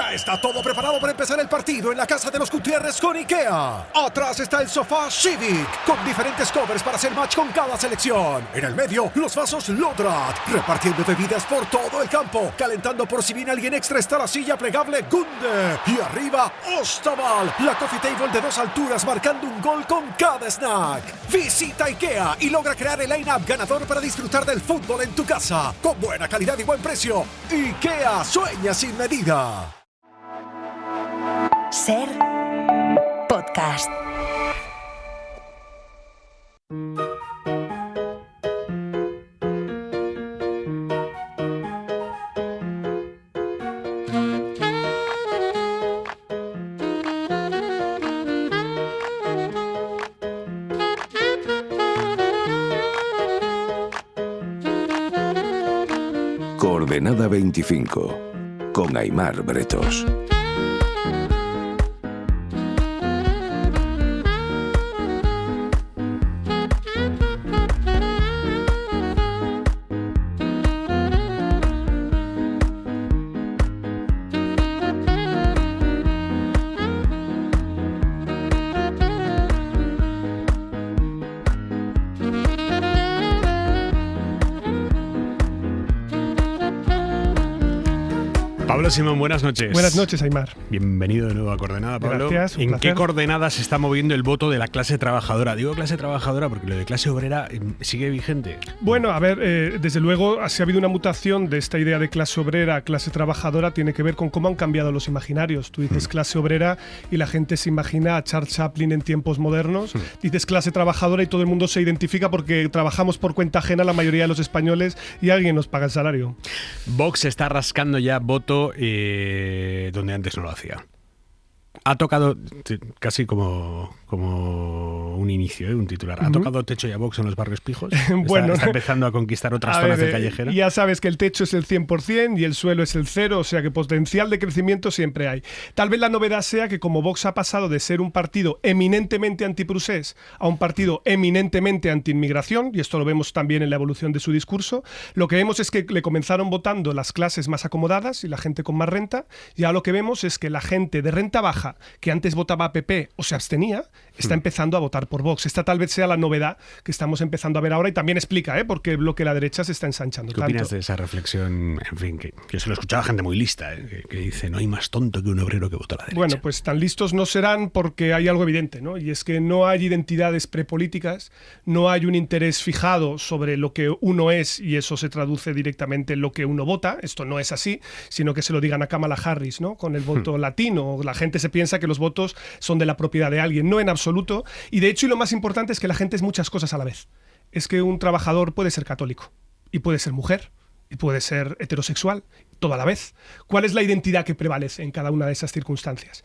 Ya está todo preparado para empezar el partido en la casa de los Gutiérrez con IKEA. Atrás está el sofá Civic, con diferentes covers para hacer match con cada selección. En el medio, los vasos Lodrat, repartiendo bebidas por todo el campo. Calentando por si viene alguien extra está la silla plegable Gunde. Y arriba, Ostaval, la coffee table de 2 alturas marcando un gol con cada snack. Visita IKEA y logra crear el line-up ganador para disfrutar del fútbol en tu casa. Con buena calidad y buen precio. IKEA, sueña sin medida. Ser podcast. Coordenada 25, con Aimar Bretos. Pablo Simón, buenas noches. Buenas noches, Aimar. Bienvenido de nuevo a Coordenada, Pablo. Gracias, ¿En qué coordenadas se está moviendo el voto de la clase trabajadora? Digo clase trabajadora porque lo de clase obrera sigue vigente. Bueno, a ver, desde luego, si ha habido una mutación de esta idea de clase obrera a clase trabajadora, tiene que ver con cómo han cambiado los imaginarios. Tú dices clase obrera y la gente se imagina a Charles Chaplin en tiempos modernos. Dices clase trabajadora y todo el mundo se identifica porque trabajamos por cuenta ajena la mayoría de los españoles y alguien nos paga el salario. Vox está rascando ya voto donde antes no lo hacía. Ha tocado, casi como un inicio, un titular. ¿Ha tocado techo ya Vox en los barrios pijos? Bueno, está empezando a conquistar otras zonas de callejera. Ya sabes que el techo es el 100% y el suelo es el 0, o sea que potencial de crecimiento siempre hay. Tal vez la novedad sea que como Vox ha pasado de ser un partido eminentemente antiprusés a un partido eminentemente antiinmigración, y esto lo vemos también en la evolución de su discurso, lo que vemos es que le comenzaron votando las clases más acomodadas y la gente con más renta, y ahora lo que vemos es que la gente de renta baja, que antes votaba a PP o se abstenía, está empezando a votar por Vox. Esta tal vez sea la novedad que estamos empezando a ver ahora y también explica por qué el bloque de la derecha se está ensanchando tanto. ¿Qué opinas de esa reflexión? En fin, que yo se lo escuchaba a gente muy lista, que dice, no hay más tonto que un obrero que vota a la derecha. Bueno, pues tan listos no serán porque hay algo evidente, ¿no? Y es que no hay identidades prepolíticas, no hay un interés fijado sobre lo que uno es y eso se traduce directamente en lo que uno vota. Esto no es así, sino que se lo digan a Kamala Harris, ¿no? Con el voto latino. La gente se piensa que los votos son de la propiedad de alguien, no en absoluto. Y de hecho, y lo más importante es que la gente es muchas cosas a la vez. Es que un trabajador puede ser católico, y puede ser mujer, y puede ser heterosexual, todo a la vez. ¿Cuál es la identidad que prevalece en cada una de esas circunstancias?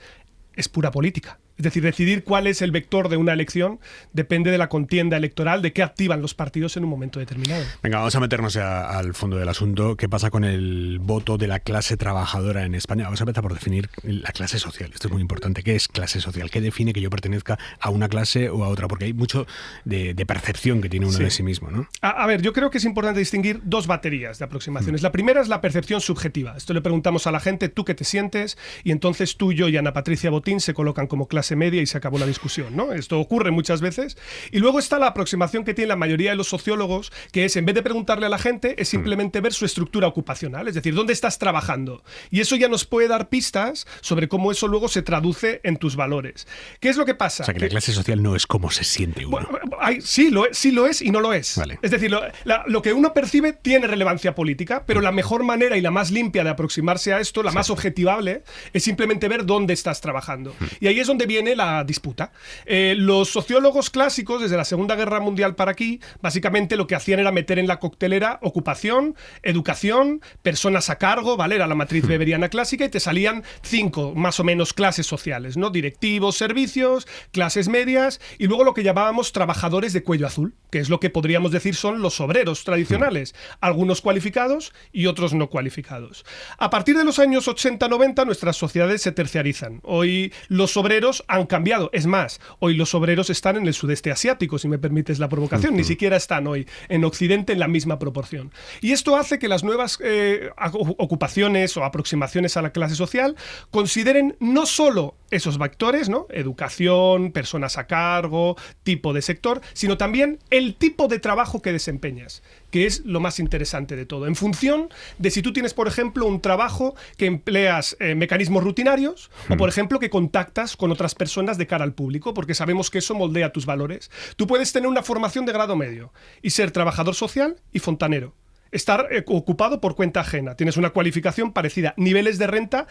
Es pura política. Es decir, decidir cuál es el vector de una elección depende de la contienda electoral, de qué activan los partidos en un momento determinado. Venga, vamos a meternos al fondo del asunto. ¿Qué pasa con el voto de la clase trabajadora en España? Vamos a empezar por definir la clase social. Esto es muy importante. ¿Qué es clase social? ¿Qué define que yo pertenezca a una clase o a otra? Porque hay mucho de percepción que tiene uno de sí mismo, ¿no? A ver, yo creo que es importante distinguir dos baterías de aproximaciones. La primera es la percepción subjetiva. Esto le preguntamos a la gente, ¿tú qué te sientes? Y entonces tú, yo y Ana Patricia Botín se colocan como clase media y se acabó la discusión, ¿no? Esto ocurre muchas veces. Y luego está la aproximación que tiene la mayoría de los sociólogos, que es, en vez de preguntarle a la gente, es simplemente ver su estructura ocupacional, es decir, ¿dónde estás trabajando? Y eso ya nos puede dar pistas sobre cómo eso luego se traduce en tus valores. ¿Qué es lo que pasa? O sea, que la clase social no es cómo se siente uno. Bueno, sí lo es y no lo es. Vale. Es decir, lo que uno percibe tiene relevancia política, pero la mejor manera y la más limpia de aproximarse a esto, la más objetivable, es simplemente ver dónde estás trabajando. Y ahí es donde viene la disputa. Los sociólogos clásicos, desde la Segunda Guerra Mundial para aquí, básicamente lo que hacían era meter en la coctelera ocupación, educación, personas a cargo, ¿vale? Era la matriz weberiana clásica y te salían 5 más o menos clases sociales, ¿no? Directivos, servicios, clases medias y luego lo que llamábamos trabajadores de cuello azul, que es lo que podríamos decir son los obreros tradicionales, algunos cualificados y otros no cualificados. A partir de los años 80-90 nuestras sociedades se terciarizan. Hoy hoy los obreros han cambiado. Es más, hoy los obreros están en el sudeste asiático, si me permites la provocación. Ni siquiera están hoy en Occidente en la misma proporción. Y esto hace que las nuevas ocupaciones o aproximaciones a la clase social consideren no solo esos vectores, ¿no? Educación, personas a cargo, tipo de sector, sino también el tipo de trabajo que desempeñas, que es lo más interesante de todo. En función de si tú tienes, por ejemplo, un trabajo que empleas mecanismos rutinarios o, por ejemplo, que contactas con otras personas de cara al público, porque sabemos que eso moldea tus valores. Tú puedes tener una formación de grado medio y ser trabajador social y fontanero. Estar ocupado por cuenta ajena. Tienes una cualificación parecida. Niveles de renta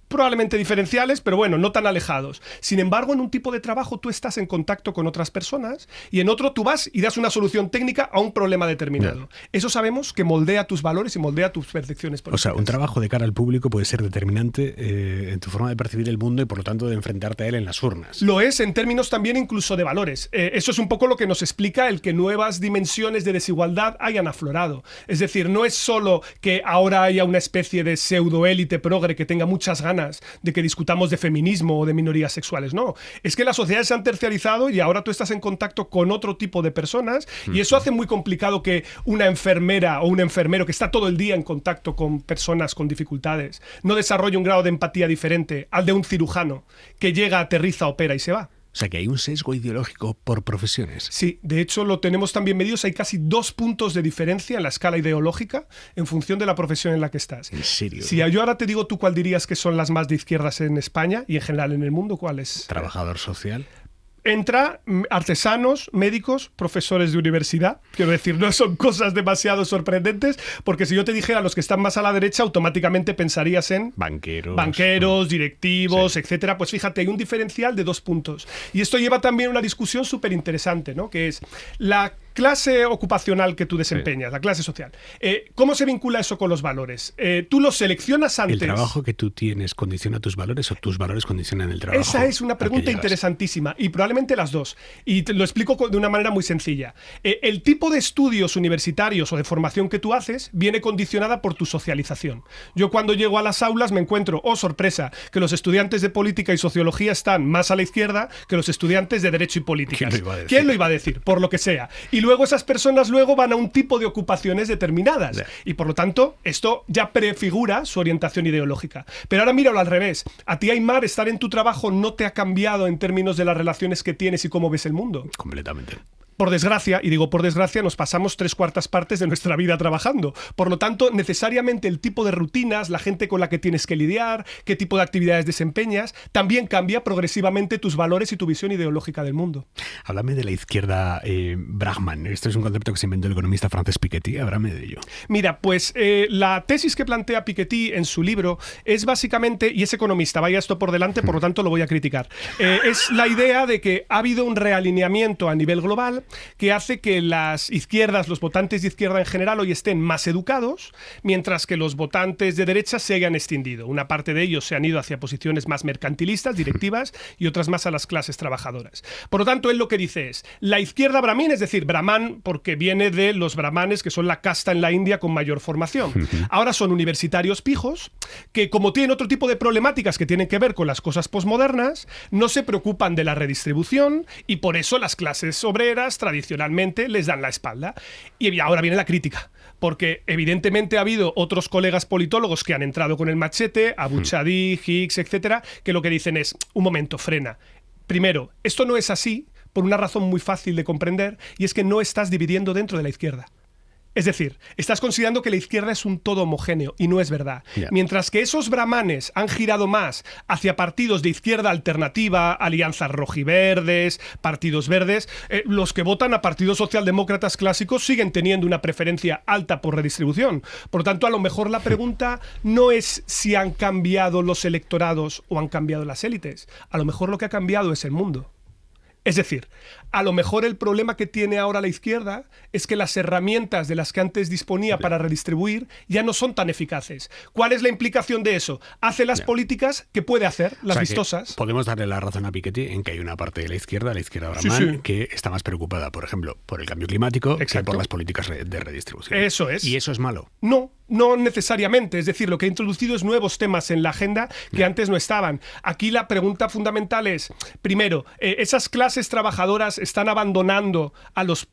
probablemente diferenciales, pero bueno, no tan alejados. Sin embargo, en un tipo de trabajo tú estás en contacto con otras personas y en otro tú vas y das una solución técnica a un problema determinado. Eso sabemos que moldea tus valores y moldea tus percepciones políticas. O sea, un trabajo de cara al público puede ser determinante en tu forma de percibir el mundo y por lo tanto de enfrentarte a él en las urnas. Lo es en términos también incluso de valores. Eso es un poco lo que nos explica el que nuevas dimensiones de desigualdad hayan aflorado. Es decir, no es solo que ahora haya una especie de pseudoélite progre que tenga muchas ganas de que discutamos de feminismo o de minorías sexuales, no. Es que las sociedades se han terciarizado y ahora tú estás en contacto con otro tipo de personas y eso hace muy complicado que una enfermera o un enfermero que está todo el día en contacto con personas con dificultades no desarrolle un grado de empatía diferente al de un cirujano que llega, aterriza, opera y se va. O sea, que hay un sesgo ideológico por profesiones. Sí, de hecho lo tenemos también medidos. Hay casi 2 puntos de diferencia en la escala ideológica en función de la profesión en la que estás. ¿En serio? Si yo ahora te digo, ¿tú cuál dirías que son las más de izquierdas en España y en general en el mundo? ¿Cuál es? Trabajador social. Entra artesanos, médicos, profesores de universidad. Quiero decir, no son cosas demasiado sorprendentes, porque si yo te dijera los que están más a la derecha, automáticamente pensarías en banqueros, directivos, etcétera. Pues fíjate, hay un diferencial de 2 puntos. Y esto lleva también a una discusión súper interesante, ¿no? Que es la clase ocupacional que tú desempeñas, la clase social. ¿Cómo se vincula eso con los valores? ¿Tú los seleccionas antes? ¿El trabajo que tú tienes condiciona tus valores o tus valores condicionan el trabajo? Esa es una pregunta interesantísima y probablemente las dos. Y te lo explico de una manera muy sencilla. El tipo de estudios universitarios o de formación que tú haces viene condicionada por tu socialización. Yo cuando llego a las aulas me encuentro, oh sorpresa, que los estudiantes de política y sociología están más a la izquierda que los estudiantes de derecho y política. ¿Quién lo iba a decir? Por lo que sea. Y luego esas personas van a un tipo de ocupaciones determinadas. Y por lo tanto, esto ya prefigura su orientación ideológica. Pero ahora míralo al revés. A ti, Aimar, estar en tu trabajo no te ha cambiado en términos de las relaciones que tienes y cómo ves el mundo. Completamente. Por desgracia, y digo por desgracia, nos pasamos 3/4 partes de nuestra vida trabajando. Por lo tanto, necesariamente el tipo de rutinas, la gente con la que tienes que lidiar, qué tipo de actividades desempeñas, también cambia progresivamente tus valores y tu visión ideológica del mundo. Háblame de la izquierda Brahman. Esto es un concepto que se inventó el economista Francis Piketty. Háblame de ello. Mira, pues la tesis que plantea Piketty en su libro es básicamente, y es economista, vaya esto por delante, por lo tanto lo voy a criticar, es la idea de que ha habido un realineamiento a nivel global que hace que las izquierdas, los votantes de izquierda en general, hoy estén más educados, mientras que los votantes de derecha se hayan extendido. Una parte de ellos se han ido hacia posiciones más mercantilistas, directivas, y otras más a las clases trabajadoras. Por lo tanto, él lo que dice es, la izquierda brahmin, es decir, brahman porque viene de los brahmanes, que son la casta en la India con mayor formación. Ahora son universitarios pijos, que como tienen otro tipo de problemáticas que tienen que ver con las cosas posmodernas, no se preocupan de la redistribución, y por eso las clases obreras tradicionalmente les dan la espalda. Y ahora viene la crítica, porque evidentemente ha habido otros colegas politólogos que han entrado con el machete, Abu Chadi, Hicks, etcétera, que lo que dicen es, un momento, frena. Primero, esto no es así por una razón muy fácil de comprender, y es que no estás dividiendo dentro de la izquierda. Es decir, estás considerando que la izquierda es un todo homogéneo, y no es verdad. Mientras que esos brahmanes han girado más hacia partidos de izquierda alternativa, alianzas rojiverdes, partidos verdes, los que votan a partidos socialdemócratas clásicos siguen teniendo una preferencia alta por redistribución. Por lo tanto, a lo mejor la pregunta no es si han cambiado los electorados o han cambiado las élites. A lo mejor lo que ha cambiado es el mundo. Es decir, a lo mejor el problema que tiene ahora la izquierda es que las herramientas de las que antes disponía para redistribuir ya no son tan eficaces. ¿Cuál es la implicación de eso? Hace las políticas que puede hacer, las vistosas. Podemos darle la razón a Piketty en que hay una parte de la izquierda Brahman, que está más preocupada, por ejemplo, por el cambio climático que por las políticas de redistribución. Eso es. ¿Y eso es malo? No, No necesariamente, es decir, lo que ha introducido es nuevos temas en la agenda que antes no estaban. Aquí la pregunta fundamental es, primero, ¿esas clases trabajadoras están abandonando a los,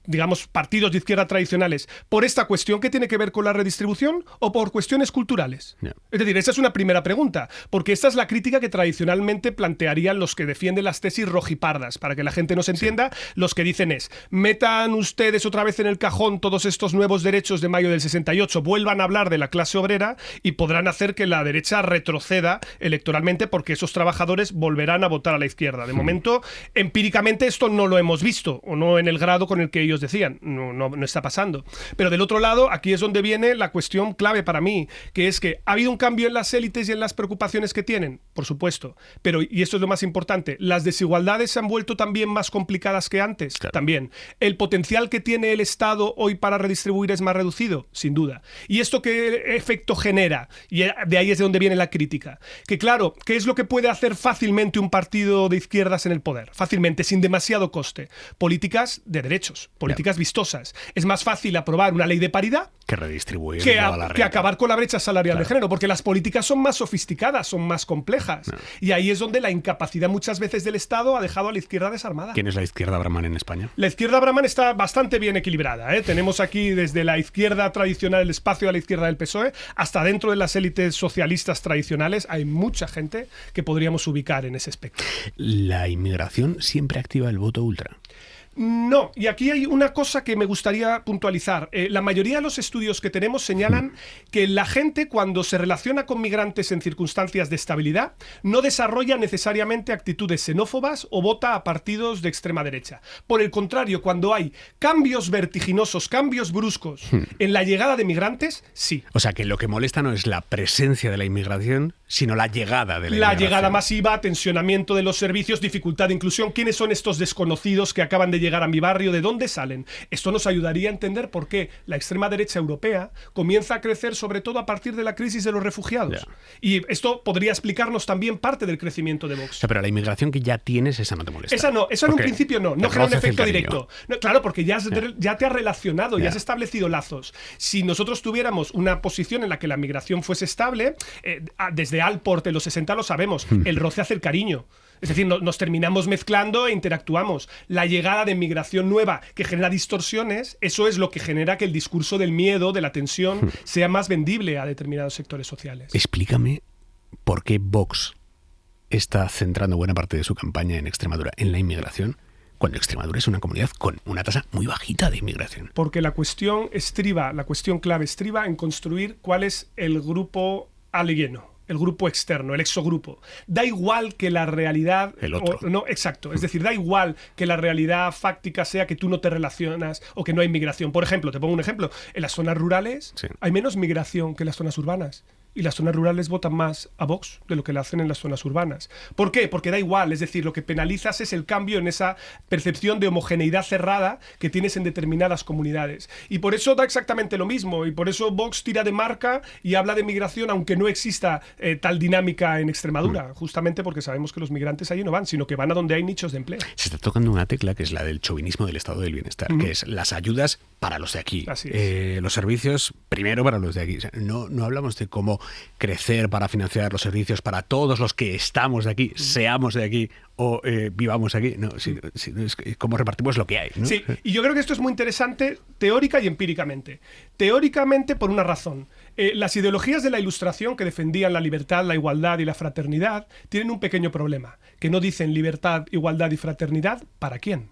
digamos, partidos de izquierda tradicionales por esta cuestión que tiene que ver con la redistribución o por cuestiones culturales? No. Es decir, esa es una primera pregunta, porque esta es la crítica que tradicionalmente plantearían los que defienden las tesis rojipardas. Para que la gente nos entienda, los que dicen es, metan ustedes otra vez en el cajón todos estos nuevos derechos de mayo del 68, vuelvan a hablar de la clase obrera y podrán hacer que la derecha retroceda electoralmente porque esos trabajadores volverán a votar a la izquierda. De momento, empíricamente esto no lo hemos visto, o no en el grado con el que ellos decían, no está pasando. Pero del otro lado, aquí es donde viene la cuestión clave para mí, que es que ha habido un cambio en las élites y en las preocupaciones que tienen, por supuesto, pero, y esto es lo más importante, las desigualdades se han vuelto también más complicadas que antes, claro. También. ¿El potencial que tiene el Estado hoy para redistribuir es más reducido? Sin duda. ¿Y esto qué efecto genera? Y de ahí es de donde viene la crítica. Que claro, ¿qué es lo que puede hacer fácilmente un partido de izquierdas en el poder? Fácilmente, sin demasiado coste. Políticas de derechos, políticas vistosas. Es más fácil aprobar una ley de paridad Que redistribuir que toda la renta. acabar con la brecha salarial Claro. de género, porque las políticas son más sofisticadas, son más complejas. No. Y ahí es donde la incapacidad muchas veces del Estado ha dejado a la izquierda desarmada. ¿Quién es la izquierda Brahman en España? La izquierda Brahman está bastante bien equilibrada, ¿eh? Tenemos aquí desde la izquierda tradicional, el espacio a la izquierda del PSOE, hasta dentro de las élites socialistas tradicionales. Hay mucha gente que podríamos ubicar en ese espectro. La inmigración siempre activa el voto ultra. No, y aquí hay una cosa que me gustaría puntualizar. La mayoría de los estudios que tenemos señalan que la gente, cuando se relaciona con migrantes en circunstancias de estabilidad, no desarrolla necesariamente actitudes xenófobas o vota a partidos de extrema derecha. Por el contrario, cuando hay cambios vertiginosos, cambios bruscos en la llegada de migrantes, sí. O sea, que lo que molesta no es la presencia de la inmigración, sino la llegada de la La inmigración. llegada masiva, tensionamiento de los servicios, dificultad de inclusión. ¿Quiénes son estos desconocidos que acaban de llegar a mi barrio? ¿De dónde salen? Esto nos ayudaría a entender por qué la extrema derecha europea comienza a crecer sobre todo a partir de la crisis de los refugiados. Ya. Y esto podría explicarnos también parte del crecimiento de O Vox. sea, pero la inmigración que ya tienes, esa no te molesta. Esa no, eso en un Porque principio no te genera un rozas el efecto cariño. directo. No, claro, porque ya te has relacionado, ya Ya. has establecido lazos. Si nosotros tuviéramos una posición en la que la migración fuese estable, desde Alport en los 60 lo sabemos, el roce hace el cariño. Es decir, nos terminamos mezclando e interactuamos. La llegada de migración nueva que genera distorsiones, eso es lo que genera que el discurso del miedo, de la tensión, sea más vendible a determinados sectores sociales. Explícame por qué Vox está centrando buena parte de su campaña en Extremadura, en la inmigración, cuando Extremadura es una comunidad con una tasa muy bajita de inmigración. Porque la cuestión clave estriba en construir cuál es el grupo alieno, el grupo externo, el exogrupo. Da igual que la realidad... El otro. No, exacto. Es decir, da igual que la realidad fáctica sea que tú no te relacionas o que no hay migración. Por ejemplo, te pongo un ejemplo. En las zonas rurales Sí. hay menos migración que en las zonas urbanas. Y las zonas rurales votan más a Vox de lo que le hacen en las zonas urbanas. ¿Por qué? Porque da igual, es decir, lo que penalizas es el cambio en esa percepción de homogeneidad cerrada que tienes en determinadas comunidades. Y por eso da exactamente lo mismo, y por eso Vox tira de marca y habla de migración, aunque no exista tal dinámica en Extremadura, justamente porque sabemos que los migrantes allí no van, sino que van a donde hay nichos de empleo. Se está tocando una tecla que es la del chauvinismo del estado del bienestar, que es las ayudas para los de aquí. Así es. Los servicios primero para los de aquí. O sea, no hablamos de cómo crecer para financiar los servicios para todos los que estamos de aquí, seamos de aquí o vivamos aquí. No, es cómo repartimos lo que hay, ¿no? Sí, y yo creo que esto es muy interesante teórica y empíricamente. Teóricamente por una razón. Las ideologías de la Ilustración que defendían la libertad, la igualdad y la fraternidad tienen un pequeño problema, que no dicen libertad, igualdad y fraternidad, ¿para quién?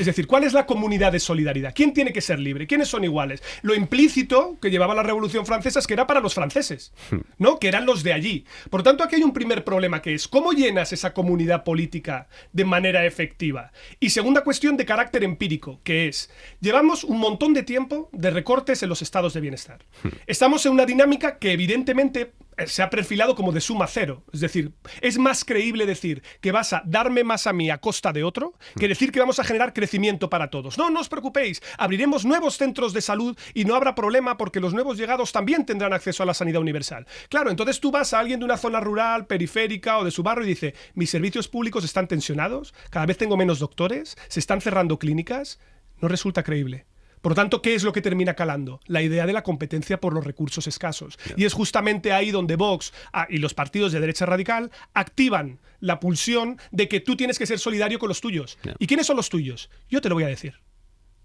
Es decir, ¿cuál es la comunidad de solidaridad? ¿Quién tiene que ser libre? ¿Quiénes son iguales? Lo implícito que llevaba la Revolución Francesa es que era para los franceses, ¿no? Que eran los de allí. Por tanto, aquí hay un primer problema que es ¿cómo llenas esa comunidad política de manera efectiva? Y segunda cuestión de carácter empírico, que es llevamos un montón de tiempo de recortes en los estados de bienestar. Estamos en una dinámica que evidentemente se ha perfilado como de suma cero. Es decir, es más creíble decir que vas a darme más a mí a costa de otro que decir que vamos a generar crecimiento para todos. No os preocupéis, abriremos nuevos centros de salud y no habrá problema porque los nuevos llegados también tendrán acceso a la sanidad universal. Claro, entonces tú vas a alguien de una zona rural, periférica o de su barrio y dice, mis servicios públicos están tensionados, cada vez tengo menos doctores, se están cerrando clínicas. No resulta creíble. Por lo tanto, ¿qué es lo que termina calando? La idea de la competencia por los recursos escasos. Y es justamente ahí donde Vox y los partidos de derecha radical activan la pulsión de que tú tienes que ser solidario con los tuyos. ¿Y quiénes son los tuyos? Yo te lo voy a decir.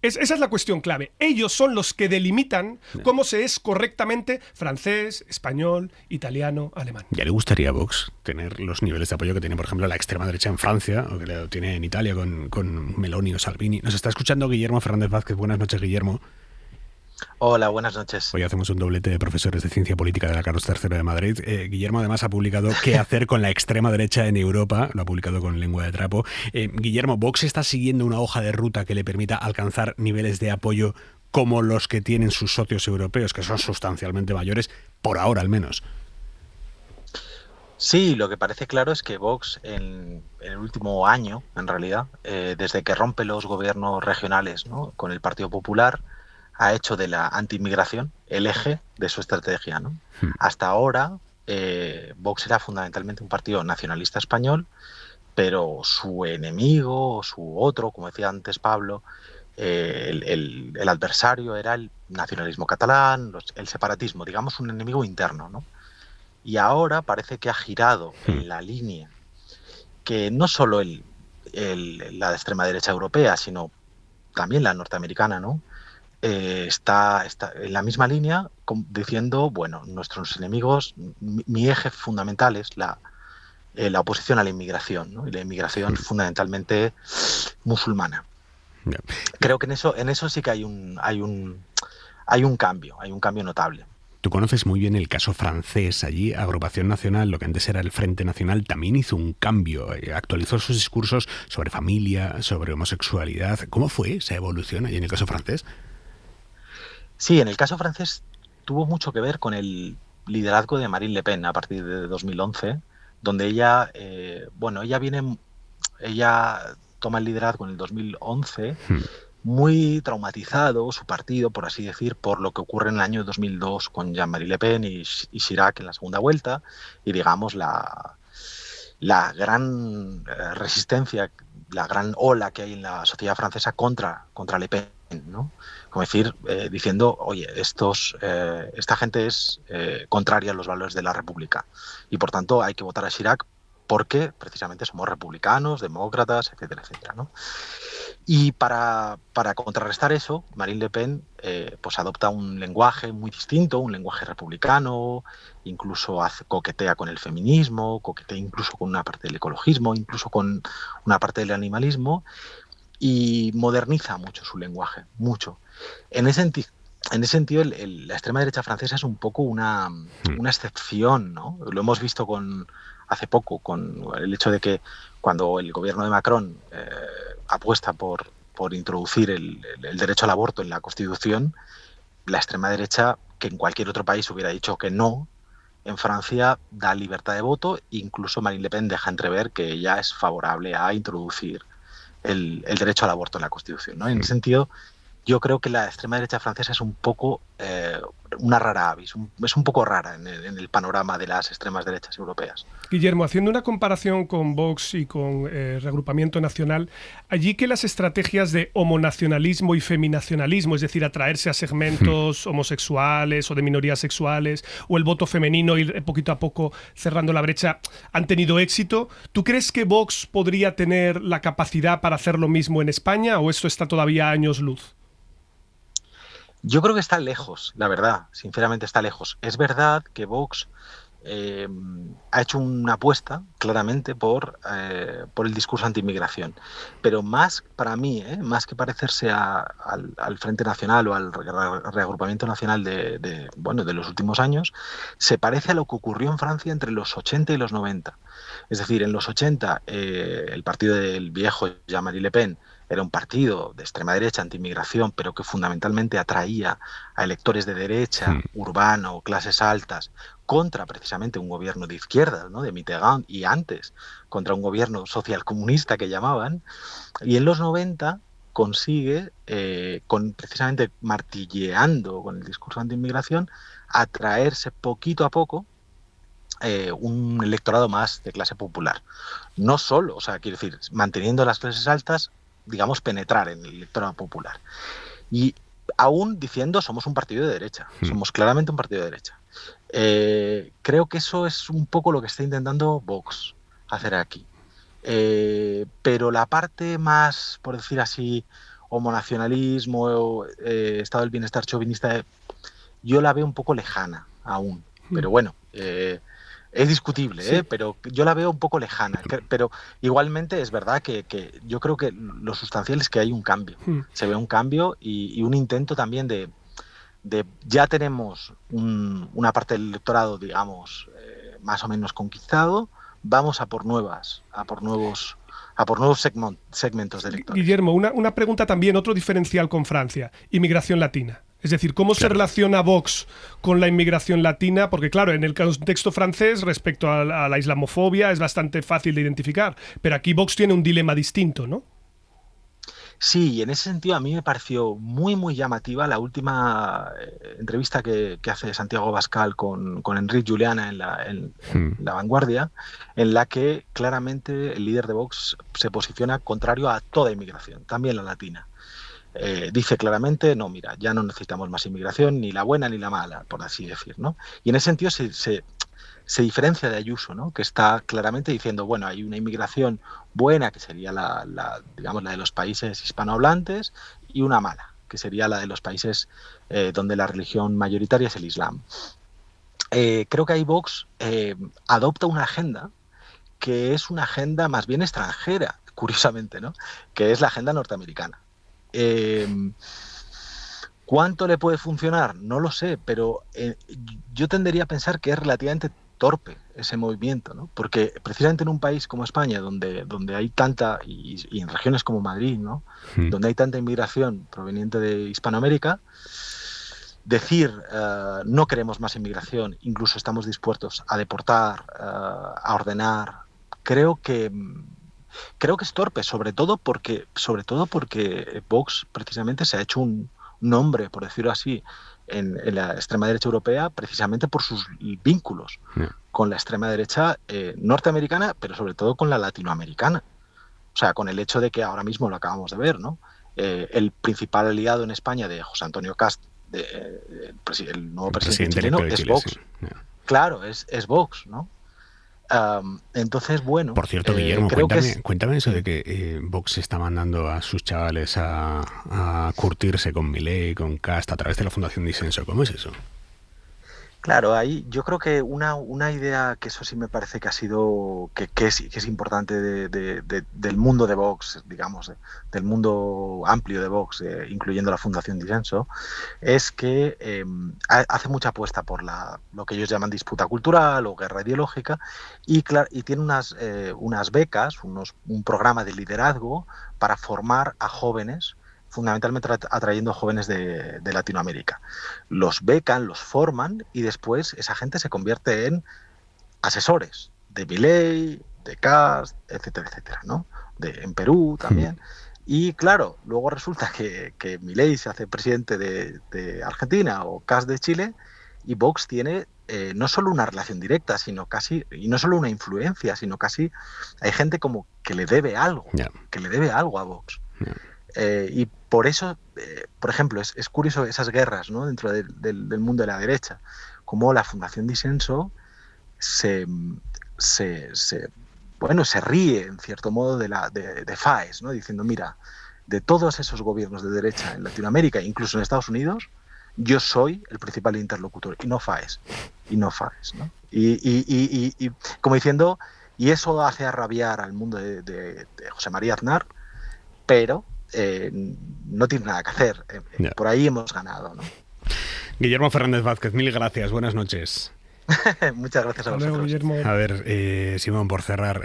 Esa es la cuestión clave. Ellos son los que delimitan cómo se es correctamente francés, español, italiano, alemán. ¿Ya le gustaría a Vox tener los niveles de apoyo que tiene, por ejemplo, la extrema derecha en Francia, o que lo tiene en Italia con Meloni o Salvini? Nos está escuchando Guillermo Fernández Vázquez. Buenas noches, Guillermo. Hola, buenas noches. Hoy hacemos un doblete de profesores de Ciencia Política de la Carlos III de Madrid. Guillermo además ha publicado ¿Qué hacer con la extrema derecha en Europa? Lo ha publicado con Lengua de Trapo. Guillermo, ¿Vox está siguiendo una hoja de ruta que le permita alcanzar niveles de apoyo como los que tienen sus socios europeos, que son sustancialmente mayores, por ahora al menos? Sí, lo que parece claro es que Vox en el último año, en realidad, desde que rompe los gobiernos regionales, ¿no?, con el Partido Popular, ha hecho de la anti-inmigración el eje de su estrategia, ¿no? Hasta ahora, Vox era fundamentalmente un partido nacionalista español, pero su enemigo, su otro, como decía antes Pablo, el adversario era el nacionalismo catalán, el separatismo, digamos un enemigo interno, ¿no? Y ahora parece que ha girado en la línea que no solo la extrema derecha europea, sino también la norteamericana, ¿no?, está en la misma línea, diciendo, bueno, nuestros enemigos, mi eje fundamental es la oposición a la inmigración, ¿no?, y la inmigración fundamentalmente musulmana. Creo que en eso sí que hay un cambio notable. Tú conoces muy bien el caso francés. Allí, Agrupación Nacional, lo que antes era el Frente Nacional, también hizo un cambio. Actualizó sus discursos sobre familia, sobre homosexualidad. ¿Cómo fue esa evolución allí en el caso francés? Sí, en el caso francés tuvo mucho que ver con el liderazgo de Marine Le Pen a partir de 2011, donde ella toma el liderazgo en el 2011, muy traumatizado su partido, por así decir, por lo que ocurre en el año 2002 con Jean-Marie Le Pen y Chirac en la segunda vuelta, y digamos la gran resistencia, la gran ola que hay en la sociedad francesa contra Le Pen, ¿no? Como decir, diciendo, oye, esta gente es contraria a los valores de la República y por tanto hay que votar a Chirac porque precisamente somos republicanos, demócratas, etcétera, etcétera, ¿no? Y para contrarrestar eso, Marine Le Pen pues adopta un lenguaje muy distinto, un lenguaje republicano, incluso coquetea con el feminismo, coquetea incluso con una parte del ecologismo, incluso con una parte del animalismo, y moderniza mucho su lenguaje, mucho. En ese sentido, la extrema derecha francesa es un poco una excepción, ¿no? Lo hemos visto hace poco con el hecho de que cuando el gobierno de Macron apuesta por introducir el derecho al aborto en la Constitución, la extrema derecha, que en cualquier otro país hubiera dicho que no, en Francia da libertad de voto, incluso Marine Le Pen deja entrever que ella es favorable a introducir el derecho al aborto en la Constitución, ¿no? En ese sentido, yo creo que la extrema derecha francesa es un poco una rara avis, es un poco rara en el panorama de las extremas derechas europeas. Guillermo, haciendo una comparación con Vox y con Reagrupamiento Nacional, allí que las estrategias de homonacionalismo y feminacionalismo, es decir, atraerse a segmentos homosexuales o de minorías sexuales, o el voto femenino, ir poquito a poco cerrando la brecha, han tenido éxito, ¿tú crees que Vox podría tener la capacidad para hacer lo mismo en España o esto está todavía a años luz? Yo creo que está lejos, la verdad, sinceramente está lejos. Es verdad que Vox ha hecho una apuesta claramente por el discurso anti-inmigración, pero más para mí, más que parecerse al Frente Nacional o al Reagrupamiento Nacional de los últimos años, se parece a lo que ocurrió en Francia entre los 80 y los 90. Es decir, en los 80 el partido del viejo Jean-Marie Le Pen era un partido de extrema derecha, anti-inmigración, pero que fundamentalmente atraía a electores de derecha, urbano, clases altas, contra precisamente un gobierno de izquierda, ¿no?, de Mitterrand, y antes contra un gobierno socialcomunista que llamaban. Y en los 90 consigue, precisamente martilleando con el discurso anti-inmigración, atraerse poquito a poco un electorado más de clase popular. No solo, quiero decir, manteniendo las clases altas, digamos, penetrar en el electorado popular. Y aún diciendo somos un partido de derecha, somos claramente un partido de derecha. Creo que eso es un poco lo que está intentando Vox hacer aquí. Pero la parte más, por decir así, homonacionalismo, estado del bienestar chauvinista, yo la veo un poco lejana aún. Pero bueno, es discutible, sí. Pero yo la veo un poco lejana. Pero igualmente es verdad que yo creo que lo sustancial es que hay un cambio. Se ve un cambio y un intento también de ya tenemos una parte del electorado, digamos, más o menos conquistado, vamos a por nuevos segmentos de electores. Guillermo, una pregunta también, otro diferencial con Francia, inmigración latina. Es decir, ¿cómo se relaciona Vox con la inmigración latina? Porque claro, en el contexto francés, respecto a la islamofobia, es bastante fácil de identificar, pero aquí Vox tiene un dilema distinto, ¿no? Sí, y en ese sentido a mí me pareció muy, muy llamativa la última entrevista que hace Santiago Abascal con Enric Juliana en La Vanguardia, en la que claramente el líder de Vox se posiciona contrario a toda inmigración, también la latina. Dice claramente, no, mira, ya no necesitamos más inmigración, ni la buena ni la mala, por así decir, ¿no? Y en ese sentido se diferencia de Ayuso, ¿no? Que está claramente diciendo, bueno, hay una inmigración buena, que sería digamos, la de los países hispanohablantes, y una mala, que sería la de los países donde la religión mayoritaria es el Islam. Creo que ahí Vox adopta una agenda que es una agenda más bien extranjera, curiosamente, ¿no? Que es la agenda norteamericana. ¿Cuánto le puede funcionar? No lo sé, pero yo tendería a pensar que es relativamente torpe ese movimiento, ¿no? Porque precisamente en un país como España, donde hay tanta, y en regiones como Madrid, ¿no? Donde hay tanta inmigración proveniente de Hispanoamérica, decir no queremos más inmigración, incluso estamos dispuestos a deportar, a ordenar, creo que es torpe, sobre todo porque Vox precisamente se ha hecho un nombre, por decirlo así, en la extrema derecha europea, precisamente por sus vínculos con la extrema derecha norteamericana, pero sobre todo con la latinoamericana. O sea, con el hecho de que ahora mismo lo acabamos de ver, ¿no? El principal aliado en España de José Antonio Cast, el nuevo presidente chileno, es Vox. Sí. Claro, es Vox, ¿no? Entonces, bueno... Por cierto, Guillermo, cuéntame eso de que Vox está mandando a sus chavales a curtirse con Milei, con Cast, a través de la Fundación Disenso. ¿Cómo es eso? Claro, ahí yo creo que una idea que eso sí me parece que ha sido que es importante del mundo de Vox, digamos, del mundo amplio de Vox, incluyendo la Fundación Disenso, es que hace mucha apuesta por lo que ellos llaman disputa cultural o guerra ideológica y tiene unas becas, un programa de liderazgo para formar a jóvenes, fundamentalmente atrayendo jóvenes de Latinoamérica. Los becan, los forman y después esa gente se convierte en asesores de Milei, de Cast, etcétera, etcétera, ¿no? En Perú también. Y claro, luego resulta que Milei se hace presidente de Argentina o Cast de Chile y Vox tiene no solo una relación directa, sino casi, y no solo una influencia, sino casi hay gente como que le debe algo, que le debe algo a Vox. Y por eso, por ejemplo, es curioso esas guerras, ¿no? Dentro del mundo de la derecha, como la Fundación Disenso se ríe en cierto modo de FAES, ¿no? Diciendo, mira, de todos esos gobiernos de derecha en Latinoamérica, incluso en Estados Unidos, yo soy el principal interlocutor y no FAES, ¿no? Y como diciendo, y eso hace arrabiar al mundo de José María Aznar, pero no tiene nada que hacer. Por ahí hemos ganado, ¿no? Guillermo Fernández Vázquez, mil gracias. Buenas noches. Muchas gracias a vosotros. Guillermo. A ver, Simón, por cerrar,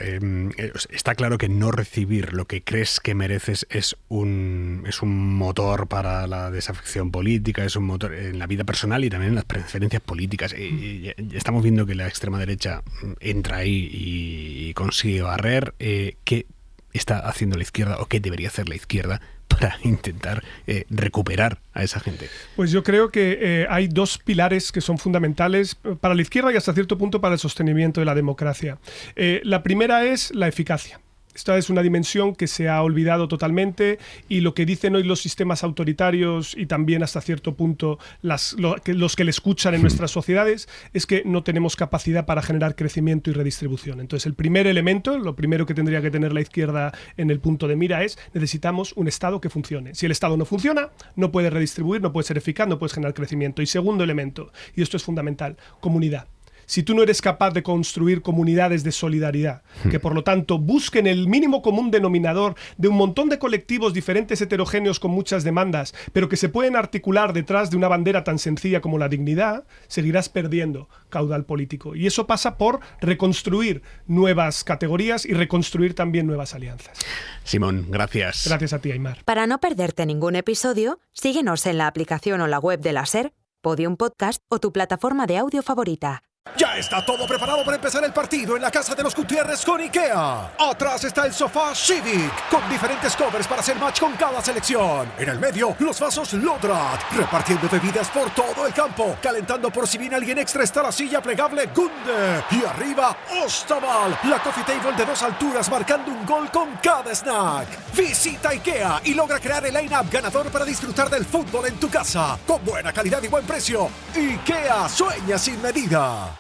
está claro que no recibir lo que crees que mereces es un motor para la desafección política, es un motor en la vida personal y también en las preferencias políticas. Estamos viendo que la extrema derecha entra ahí y consigue barrer. ¿Qué está haciendo la izquierda o qué debería hacer la izquierda para intentar recuperar a esa gente? Pues yo creo que hay dos pilares que son fundamentales para la izquierda y hasta cierto punto para el sostenimiento de la democracia. La primera es la eficacia. Esta es una dimensión que se ha olvidado totalmente, y lo que dicen hoy los sistemas autoritarios y también hasta cierto punto los que le escuchan en nuestras sociedades es que no tenemos capacidad para generar crecimiento y redistribución. Entonces el primer elemento, lo primero que tendría que tener la izquierda en el punto de mira es: necesitamos un Estado que funcione. Si el Estado no funciona, no puede redistribuir, no puede ser eficaz, no puede generar crecimiento. Y segundo elemento, y esto es fundamental, comunidad. Si tú no eres capaz de construir comunidades de solidaridad, que por lo tanto busquen el mínimo común denominador de un montón de colectivos diferentes, heterogéneos, con muchas demandas, pero que se pueden articular detrás de una bandera tan sencilla como la dignidad, seguirás perdiendo caudal político. Y eso pasa por reconstruir nuevas categorías y reconstruir también nuevas alianzas. Simón, gracias. Gracias a ti, Aimar. Para no perderte ningún episodio, síguenos en la aplicación o la web de la SER, Podium Podcast o tu plataforma de audio favorita. Ya está todo preparado para empezar el partido en la casa de los Gutiérrez con IKEA. Atrás está el sofá Civic, con diferentes covers para hacer match con cada selección. En el medio, los vasos Lodrat, repartiendo bebidas por todo el campo. Calentando por si viene alguien extra está la silla plegable Gunde. Y arriba, Ostaval, la coffee table de 2 alturas marcando un gol con cada snack. Visita IKEA y logra crear el line-up ganador para disfrutar del fútbol en tu casa. Con buena calidad y buen precio. IKEA, sueña sin medida.